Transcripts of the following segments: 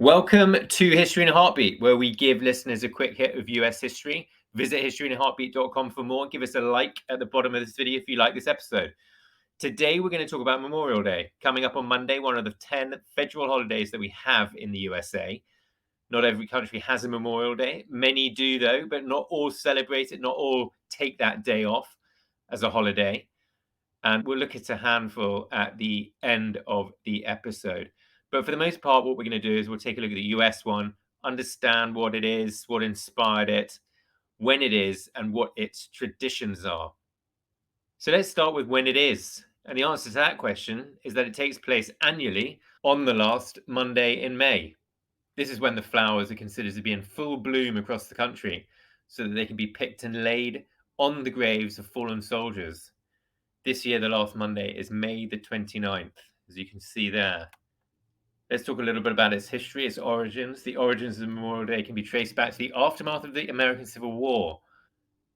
Welcome to History in a Heartbeat, where we give listeners a quick hit of US history. Visit historyinaheartbeat.com for more. Give us a like at the bottom of this video if you like this episode. Today, we're going to talk about Memorial Day, coming up on Monday, one of the 10 federal holidays that we have in the USA. Not every country has a Memorial Day. Many do, though, but not all celebrate it. Not all take that day off as a holiday. And we'll look at a handful at the end of the episode. But for the most part, what we're going to do is we'll take a look at the US one, understand what it is, what inspired it, when it is, and what its traditions are. So let's start with when it is. And the answer to that question is that it takes place annually on the last Monday in May. This is when the flowers are considered to be in full bloom across the country so that they can be picked and laid on the graves of fallen soldiers. This year, the last Monday is May the 29th, as you can see there. Let's talk a little bit about its history, its origins. The origins of Memorial Day can be traced back to the aftermath of the American Civil War.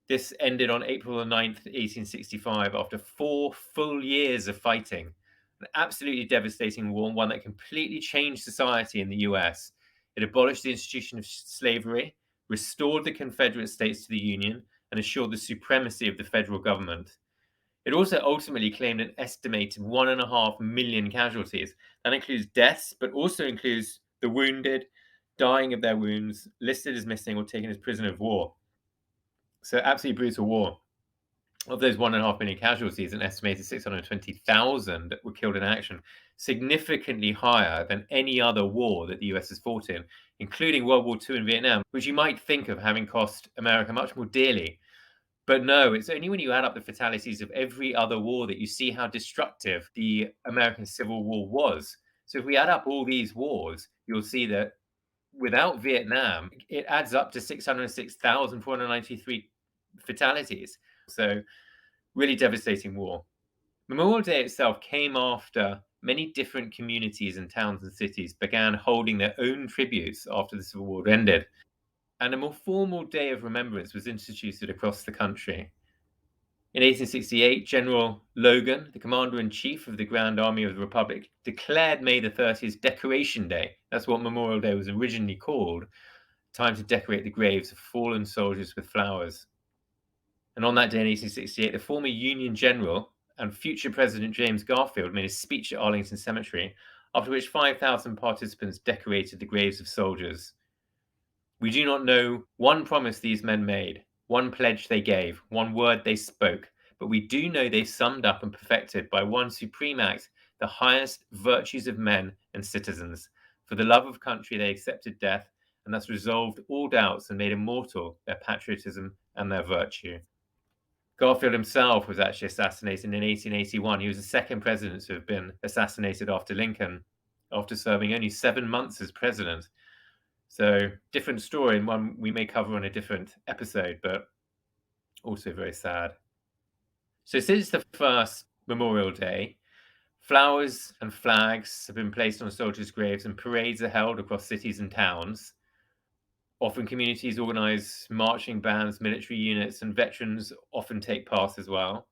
This ended on April the 9th, 1865, after 4 full years of fighting. An absolutely devastating war, one that completely changed society in the US. It abolished the institution of slavery, restored the Confederate States to the Union, and assured the supremacy of the federal government. It also ultimately claimed an estimated 1.5 million casualties. That includes deaths, but also includes the wounded, dying of their wounds, listed as missing, or taken as prisoner of war. So absolutely brutal war. Of those 1.5 million casualties, an estimated 620,000 were killed in action, significantly higher than any other war that the US has fought in, including World War II and Vietnam, which you might think of having cost America much more dearly. But no, it's only when you add up the fatalities of every other war that you see how destructive the American Civil War was. So if we add up all these wars, you'll see that without Vietnam, it adds up to 606,493 fatalities. So really devastating war. Memorial Day itself came after many different communities and towns and cities began holding their own tributes after the Civil War ended. And a more formal day of remembrance was instituted across the country. In 1868, General Logan, the commander-in-chief of the Grand Army of the Republic, declared May the 30th Decoration Day. That's what Memorial Day was originally called, time to decorate the graves of fallen soldiers with flowers. And on that day in 1868, the former Union general and future President James Garfield made a speech at Arlington Cemetery, after which 5,000 participants decorated the graves of soldiers. We do not know one promise these men made, one pledge they gave, one word they spoke, but we do know they summed up and perfected by one supreme act the highest virtues of men and citizens. For the love of country they accepted death, and thus resolved all doubts and made immortal their patriotism and their virtue. Garfield himself was actually assassinated in 1881. He was the second president to have been assassinated after Lincoln, after serving only 7 months as president. So different story, and one we may cover on a different episode, but also very sad. So since the first Memorial Day, flowers and flags have been placed on soldiers' graves and parades are held across cities and towns. Often communities organize marching bands, military units, and veterans often take part as well.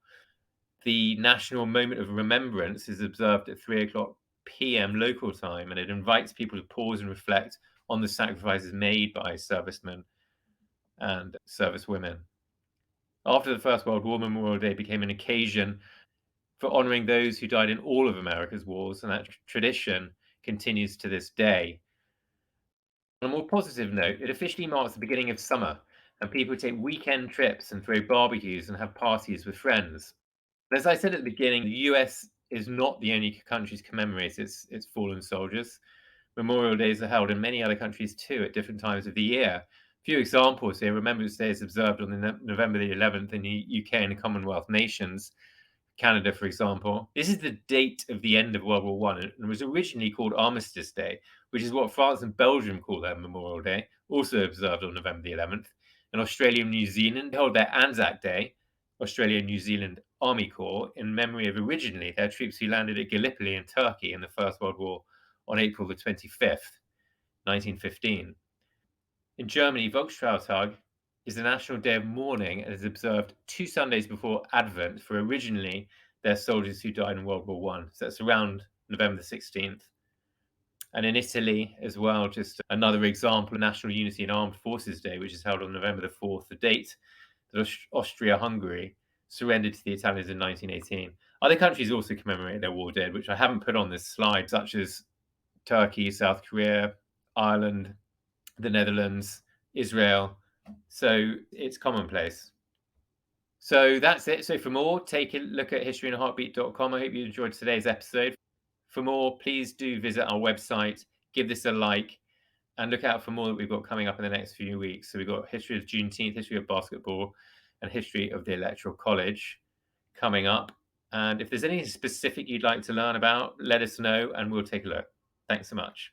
The National Moment of Remembrance is observed at 3:00 p.m. local time, and it invites people to pause and reflect on the sacrifices made by servicemen and servicewomen. After the First World War, Memorial Day became an occasion for honoring those who died in all of America's wars, and that tradition continues to this day. On a more positive note, it officially marks the beginning of summer, and people take weekend trips and throw barbecues and have parties with friends. As I said at the beginning, the US is not the only country to commemorate its fallen soldiers. Memorial Days are held in many other countries too at different times of the year. A few examples here. Remembrance Day is observed on November the 11th in the UK and the Commonwealth nations. Canada, for example. This is the date of the end of World War I and was originally called Armistice Day, which is what France and Belgium call their Memorial Day, also observed on November the 11th. And Australia and New Zealand hold their Anzac Day, Australia and New Zealand Army Corps, in memory of originally their troops who landed at Gallipoli in Turkey in the First World War on April the 25th, 1915. In Germany, Volkstrauertag is the national day of mourning and is observed 2 Sundays before Advent for originally their soldiers who died in World War I. So that's around November the 16th. And in Italy as well, just another example of National Unity and Armed Forces Day, which is held on November the 4th, the date that Austria-Hungary surrendered to the Italians in 1918. Other countries also commemorate their war dead, which I haven't put on this slide, such as Turkey, South Korea, Ireland, the Netherlands, Israel. So it's commonplace. So that's it. So for more, take a look at historyandaheartbeat.com. I hope you enjoyed today's episode. For more, please do visit our website, give this a like, and look out for more that we've got coming up in the next few weeks. So we've got history of Juneteenth, history of basketball, and history of the Electoral College coming up. And if there's anything specific you'd like to learn about, let us know and we'll take a look. Thanks so much.